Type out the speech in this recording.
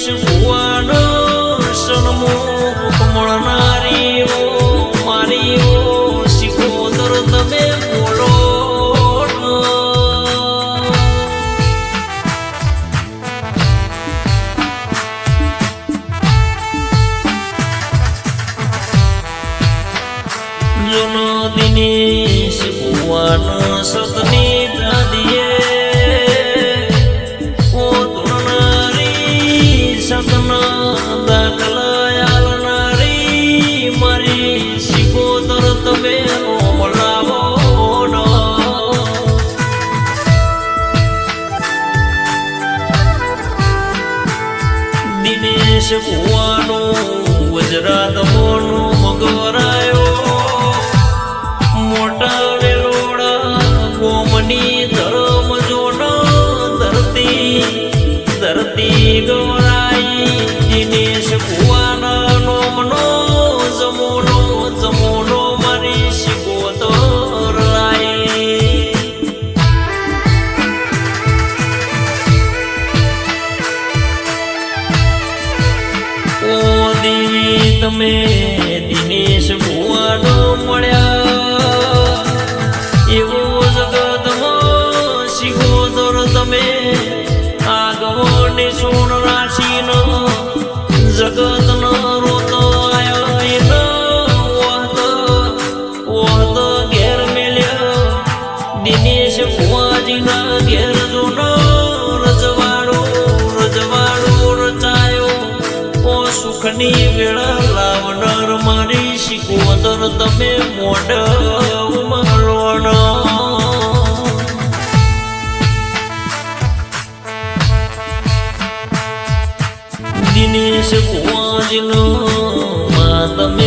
દિનેશ ભુવાનો સન્મુખ મળનારીઓ મારીઓ શિકોદર તમે બોલો જોનો દિનેશ ભુવાનો સતની દાદીએ દિનેશ ભુવાનો ગુજરાત મોનો મગવરાયો મોટા વેલોડા ગોમની ધર્મ જોનો ધરતી ગવરાઈ દિનેશ ભુવાના નોમનો જમોનો મારી શિકોતર રાઈ તમે દિનેશ ભુવાનો મળ્યા એવો જગતમાં શિકોદર તમે આગવને સોણ રાશિનો જગતનો રોતો આયો વહત ઘેર મેલ્યા દિનેશ ભુવાજીના ઘેર જોનો રજવાડો રચાયો સુખની વેળા લાવનાર મારી શિકોદર તમે મોઢ મારવાનો દિનેશ ભુવાજીનો માં તમે